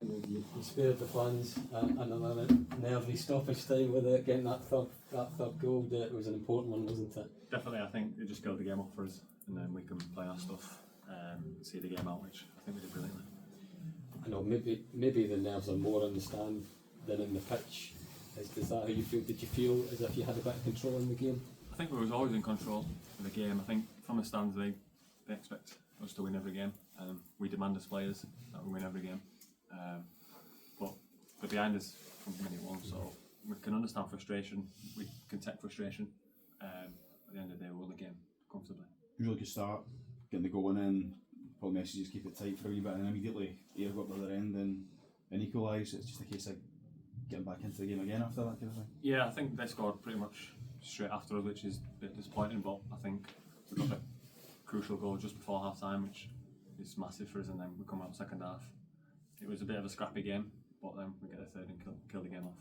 You spared the fans another nervy stoppage time with it, getting that third goal. It was an important one, wasn't it? Definitely, I think it just killed the game up for us, and then we can play our stuff, see the game out, which I think we did brilliantly. I know maybe the nerves are more in the stand than in the pitch. Is that how you feel? Did you feel as if you had a bit of control in the game? I think we was always in control of the game. I think from the stands they expect us to win every game. We demand as players that we win every game. But they're behind us from minute one, so we can understand frustration. We can take frustration. At the end of the day, we won the game comfortably. Really good start, getting the goal in. Probably messages keep it tight for a wee bit, and immediately Ayr got the other end and equalised. It's just a case of getting back into the game again after that kind of thing. Yeah, I think they scored pretty much straight after us, which is a bit disappointing. But I think we got the crucial goal just before half time, which is massive for us, and then we come out second half. It was a bit of a scrappy game, but then we get a third and kill the game off.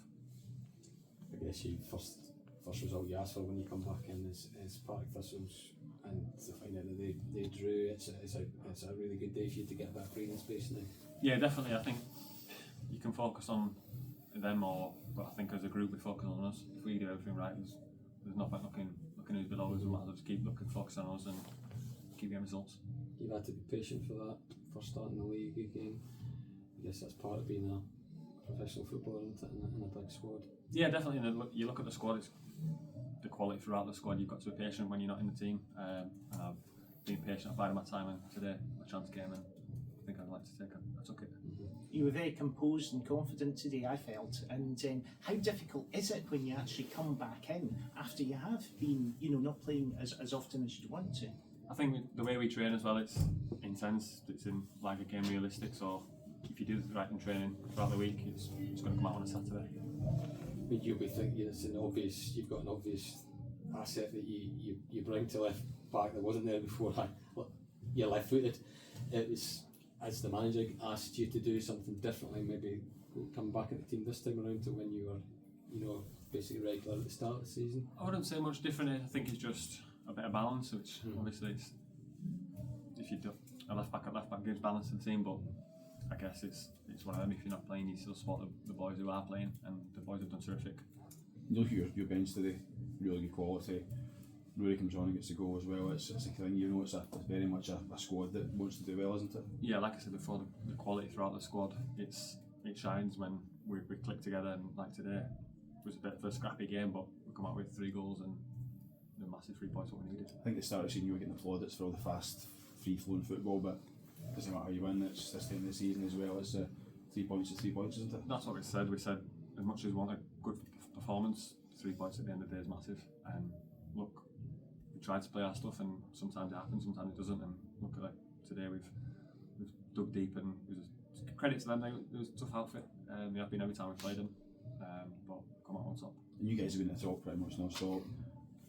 I guess you first result you ask for when you come back in is Partick Thistles, and to find out that they drew. It's a really good day for you to get that breathing space now. Yeah, definitely. I think you can focus on them more, but I think as a group we focus on us. If we do everything right, there's nothing looking who's below us. We might as well just keep looking, focus on us, and keep getting results. You've had to be patient for that, for starting the league again. I guess that's part of being a professional footballer, isn't it, in a big squad? Yeah, definitely. And you look at the squad, it's the quality throughout the squad. You've got to be patient when you're not in the team. And I've been patient. I've bided my time, and today a chance came, and I think I'd like to take it. I took it. You were very composed and confident today, I felt. And how difficult is it when you actually come back in after you have been, not playing as often as you'd want to? I think the way we train as well, it's intense. It's in like a game realistic. So if you do the right in training throughout the week, it's going to come out on a Saturday. I mean, you'll be thinking you've got an obvious asset that you bring to left back that wasn't there before. You're left-footed. It was, as the manager asked you to do something differently, maybe come back at the team this time around to when you were, basically regular at the start of the season. I wouldn't say much different. I think it's just a bit of balance, which obviously it's, if you do a left back gives balance to the team, but I guess it's one of them. If you're not playing, you still support the boys who are playing, and the boys have done terrific. You look at your bench today, really good quality. Rory comes on and gets the goal as well. It's a thing, it's very much a squad that wants to do well, isn't it? Yeah, like I said before, the quality throughout the squad, it shines when we click together, and like today, it was a bit of a scrappy game, but we come out with 3 goals and the massive 3 points what we needed. I think at the start of the season you were getting the plaudits for all the fast, free-flowing football, but it doesn't matter how you win, it's this time of the season as well. It's 3 points is 3 points, isn't it? That's what we said. We said as much as we want a good performance, 3 points at the end of the day is massive. And look, we tried to play our stuff, and sometimes it happens, sometimes it doesn't. And look at today, we've dug deep, and it was credit to them. It was a tough outfit. They have been every time we played them, but come out on top. And you guys have been at the top pretty much now, so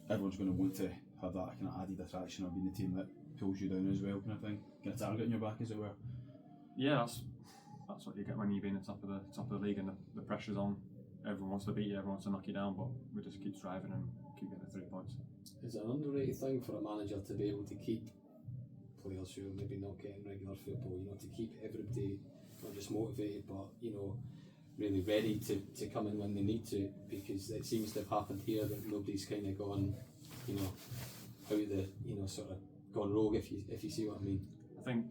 everyone's going to want to have that kind of added attraction of being the team that pulls you down as well, kind of thing. Get a target in your back, as it were. Yeah, that's what you get when you've been at the top of the league, and the pressure's on. Everyone wants to beat you, everyone wants to knock you down, but we just keep striving and keep getting the 3 points. Is it an underrated thing for a manager to be able to keep players who are maybe not getting regular football, to keep everybody not just motivated, but really ready to come in when they need to? Because it seems to have happened here that nobody's kind of gone, out the, sort of gone rogue, if you see what I mean. I think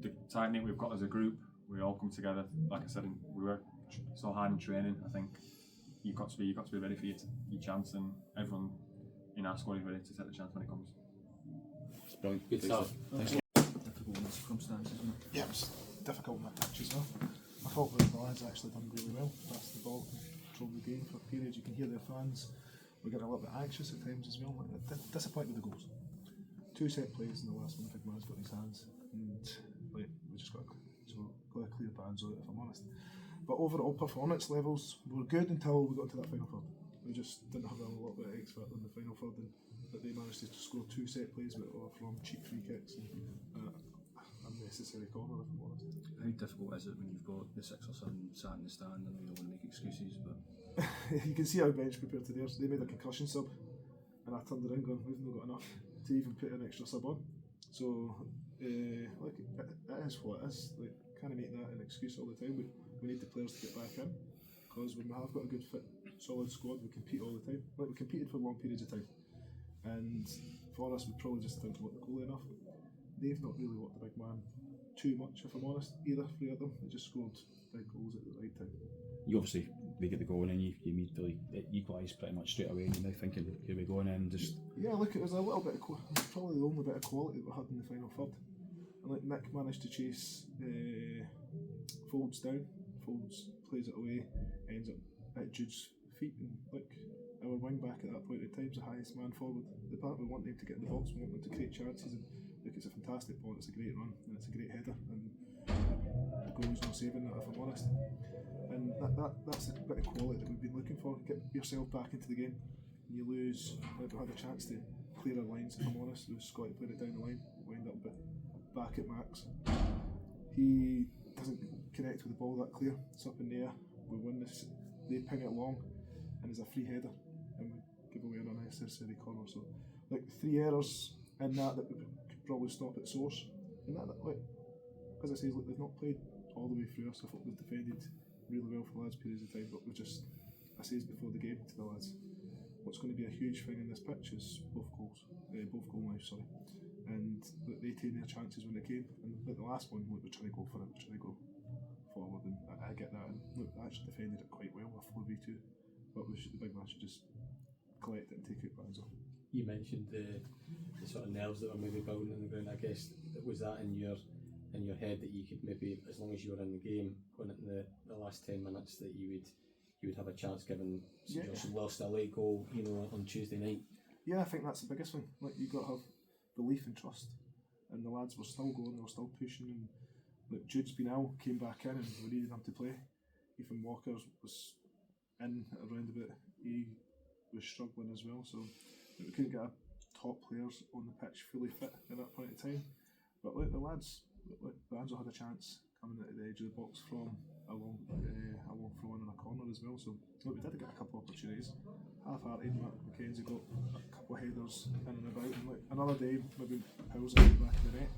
the tight knit we've got as a group, we all come together. Like I said, we work so hard in training. I think you've got to be ready for your chance, and everyone in our squad is ready to take the chance when it comes. It's brilliant. Good stuff. Thanks. Difficult in the circumstances, isn't it? Yeah, it was difficult in that pitch as well. I thought the lads actually done really well. Passed the ball, controlled the game for periods. You can hear their fans were getting a little bit anxious at times as well. Disappointed with the goals. 2 set plays in the last one, the big man's got in his hands, and we just got a clear bands out, if I'm honest. But overall performance levels were good until we got into that final third. We just didn't have a little bit of X factor in the final third, and that they managed to score 2 set plays, but from cheap free kicks and unnecessary corner, if I'm honest. How difficult is it when you've got the 6 or 7 sat in the stand? I know you don't want to make excuses, but you can see how bench prepared to theirs. They made a concussion sub, and I turned around going, we've not got enough to even put an extra sub on. So, it is what it is. can't make that an excuse all the time. We need the players to get back in, because when we have got a good fit, solid squad, we compete all the time. Like, we competed for long periods of time, and for us, we probably just didn't work the goalie enough. They've not really worked the big man too much, if I'm honest, either. Three of them, they just scored big goals at the right time. You obviously, they get the goal and then you immediately equalise pretty much straight away, and you're now thinking, here we go, and then just... Yeah, look, it was a little bit of probably the only bit of quality that we had in the final third. And like, Nick managed to chase Foulds down. Foulds plays it away, ends up at Jude's feet, and look, our wing back at that point in time is the highest man forward. The part we want them to get in the box, we want them to create chances, and look, it's a fantastic ball, it's a great run, and it's a great header, and the goal's no saving that, if I'm honest. And that's a bit of quality that we've been looking for. Get yourself back into the game, and you lose. We had a chance to clear our lines, if I'm honest. It was Scotty played it down the line, wind up back at Max. He doesn't connect with the ball that clear. It's up in the air. We win this. They ping it long, and there's a free header, and we give away an unnecessary corner. So, like, 3 errors in that we could probably stop at source. And that, like, as I say, look, they've not played all the way through us. I thought we've defended really well for the lads periods of time, but we just, I says before the game to the lads, what's going to be a huge thing in this pitch is both goal knives, and they take their chances when they came. And like the last one, look, we're trying to go for it, we're trying to go forward, and I get that. And look, I actually defended it quite well with 4v2, but the big man should just collect it and take it back. You mentioned the sort of nerves that were maybe building in the ground. I guess was that in your head that you could maybe, as long as you were in the game, going into the last 10 minutes, that you would have a chance, given you lost a late goal, on Tuesday night? Yeah, I think that's the biggest thing. Like, you've got to have belief and trust, and the lads were still going, they were still pushing, and like, Jude's been out, came back in, and we needed him to play. Ethan Walker was in around about, he was struggling as well, so we couldn't get our top players on the pitch fully fit at that point in time. But like, the lads, Banzo had a chance coming at the edge of the box from a long throw in a corner as well. So look, we did get a couple of opportunities. Half-hearted, Mackenzie got a couple of headers in and about. And like, another day, maybe Powell's in the back of the net.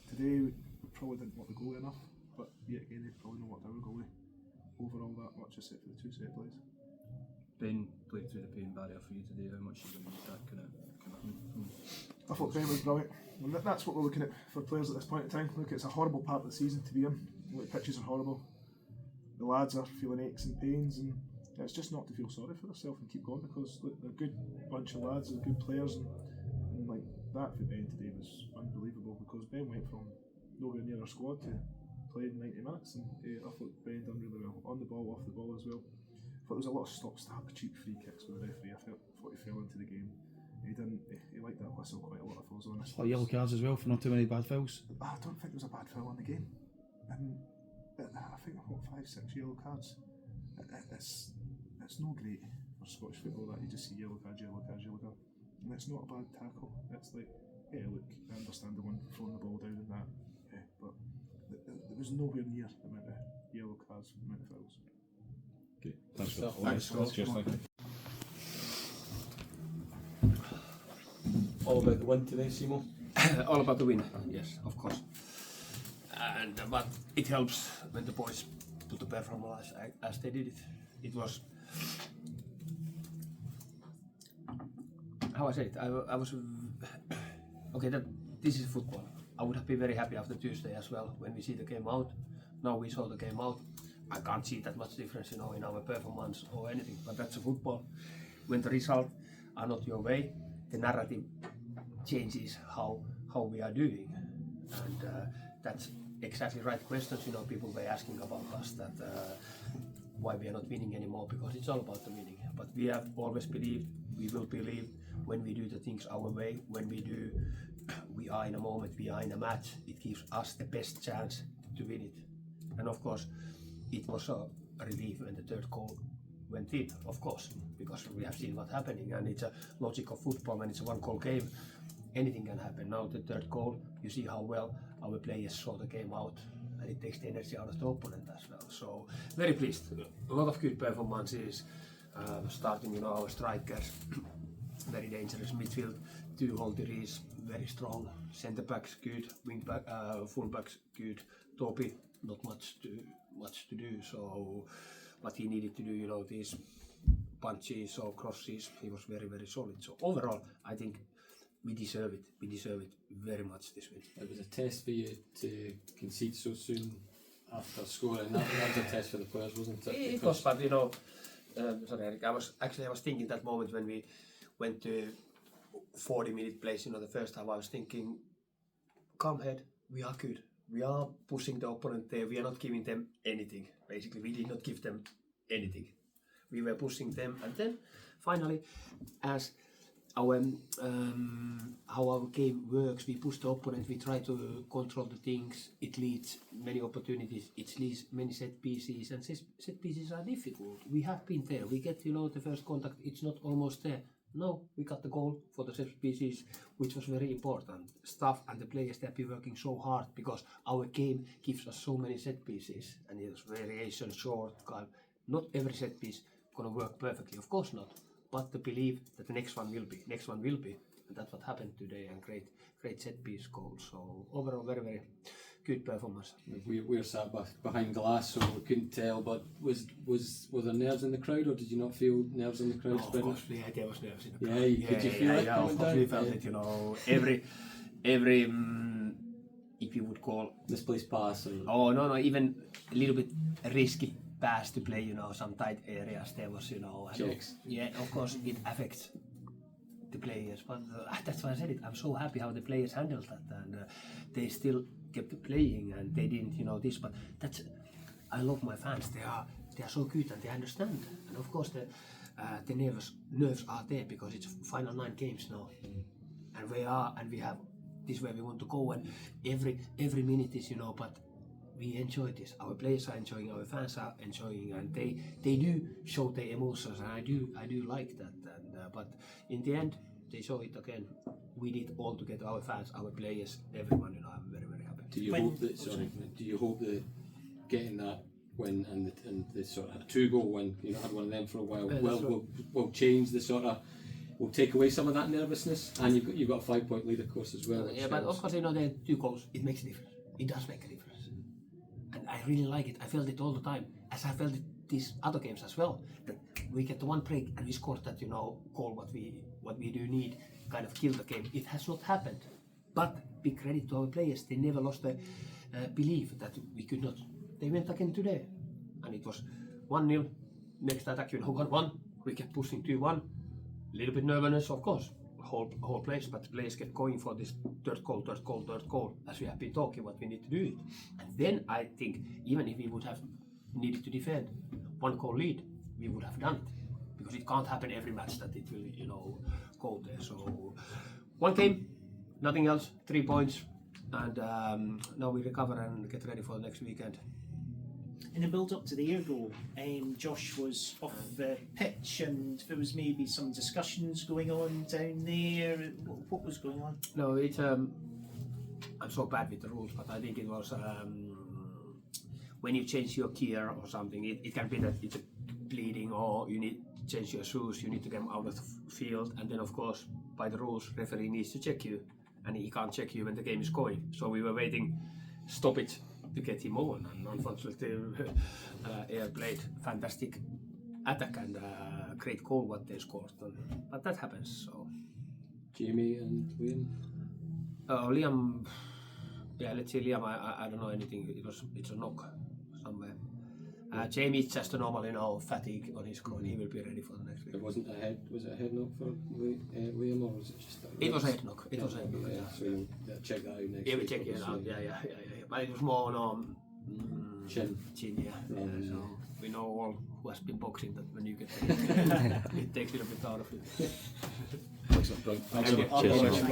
Today, we probably didn't want the goalie enough, but yet again, they probably not want our goalie overall that much, except for the 2 set plays. Ben played through the pain barrier for you today. How much did you need that kind of I thought Ben was brilliant, and that's what we're looking at for players at this point in time. Look, it's a horrible part of the season to be in. Like, pitches are horrible, the lads are feeling aches and pains, and it's just not to feel sorry for themselves and keep going, because look, they're a good bunch of lads, they're good players, and like that for Ben today was unbelievable, because Ben went from nowhere near our squad to playing 90 minutes, and I thought Ben done really well, on the ball, off the ball as well. I thought there was a lot of stop-start cheap free kicks with the referee. I thought he fell into the game. He liked that whistle quite a lot, if I was honest. A lot of yellow cards as well for not too many bad fouls. I don't think there was a bad foul in the game. And I think I've got 5-6 yellow cards. It's no great for Scottish football that you just see yellow card. And it's not a bad tackle. It's like, yeah, look, I understand the one throwing the ball down and that, yeah, but there was nowhere near the amount of yellow cards, the amount of fouls. Okay, thanks for that. Thanks, Scott. Cheers, thank you. All about the win today, Simo? All about the win, yes, of course. And but it helps when the boys put the performance as they did it. It was, how I say it, I was okay. This is football. I would have been very happy after Tuesday as well when we see the game out. Now we saw the game out. I can't see that much difference, in our performance or anything. But that's a football. When the results are not your way, the narrative changes how we are doing, and that's exactly right questions. People were asking about us that why we are not winning anymore, because it's all about the winning. But we have always believed, we will believe, when we do the things our way, when we are in a moment, we are in a match, it gives us the best chance to win it. And of course, it was a relief when the third goal went in, of course, because we have seen what's happening, and it's a logic of football. When it's a 1-goal game, anything can happen. Now the third goal, you see how well our players saw the game out, and it takes the energy out of the opponent as well. So very pleased. A lot of good performances, starting our strikers, very dangerous midfield, 2 halteries, very strong, centre backs good, wing back, full backs good, Topi not much to do. So what he needed to do, you know, these punches or crosses, he was very, very solid. So overall, I think we deserve it. We deserve it very much this win. It was a test for you to concede so soon after scoring. That was a test for the players, wasn't it? It was, but you know, sorry, Eric, I was thinking that moment when we went to 40-minute place, you know, the first half, I was thinking, calm head, we are good. We are pushing the opponent there. We are not giving them anything. Basically, we did not give them anything. We were pushing them, and then finally, as our how our game works, we push the opponent. We try to control the things. It leads many opportunities. It leads many set pieces, and set pieces are difficult. We have been there. We get, you know, the first contact. It's not almost there. No, we got the goal for the set pieces, which was very important. Staff and the players, they have been working so hard because our game gives us so many set pieces, and it's variation, short, not every set piece gonna work perfectly, of course not, but to believe that the next one will be, and that's what happened today, and great set piece goals. So overall, very, very good performance. We're sat behind glass, so we couldn't tell. But was there nerves in the crowd, or did you not feel nerves in the crowd? Of course, yeah, there was nerves in the crowd. Could you feel it? Yeah, of course, we felt it. You know, every if you would call misplaced pass. Or... Oh no, even a little bit risky pass to play. You know, some tight areas there was. You know, checks. Yeah, of course, it affects the players, but that's why I said it. I'm so happy how the players handled that, and they still kept playing, and they didn't, you know, this. But that's, I love my fans. They are so good, and they understand. And of course, the nerves are there because it's final 9 games now, and we have this where we want to go, and every minute is, you know. But we enjoy this. Our players are enjoying, our fans are enjoying, and they do show their emotions, and I do like that. And but in the end, they show it again. We did all together, our fans, our players, everyone. You know, I'm very, very happy. Do you hope that getting that win and the sort of 2-goal win, you know, had one of them for a while, will change the sort of, will take away some of that nervousness, and you've got a 5-point lead, of course, as well. Yeah, but of course, you know, the 2 goals, it makes a difference. It does make a difference, and I really like it. I felt it all the time, as I felt it these other games as well. That we get the one break and we scored that, you know, goal what we do need, kind of kill the game. It has not happened, but big credit to our players. They never lost the belief that we could not. They went again today, and it was 1-0. Next attack, you know, 1-1. We kept pushing 2-1. Little bit nervousness, of course, whole place, but the players kept going for this third goal, as we have been talking what we need to do it. And then I think even if we would have needed to defend 1-goal lead, we would have done it, because it can't happen every match that it will, you know, go there. So 1 game, nothing else, 3 points, and now we recover and get ready for the next weekend. In the build up to the air goal, Josh was off the pitch, and there was maybe some discussions going on down there. What was going on? No, it's I'm so bad with the rules, but I think it was when you change your gear or something, it can be that it's bleeding, or you need to change your shoes, you need to get out of the field, and then of course by the rules referee needs to check you, and he can't check you when the game is going. So we were waiting stoppage to get him on, and unfortunately Air played fantastic attack and great goal what they scored, but that happens. So Jamie and Liam? Liam, yeah, let's see, Liam, I don't know anything. It's a knock somewhere. Jamie is just a normal, you know, fatigue on his groin. He will be ready for the next week. It wasn't a head. Was it a head knock for Liam, or was it just? It was a head knock. It was a head knock. Yeah, so you'll check that out next week. Yeah, we check it out. Yeah. But it was more on chin. Yeah. So we know all who has been boxing that when you get it takes a little bit out of it. Excellent. Thanks so much. Cheers.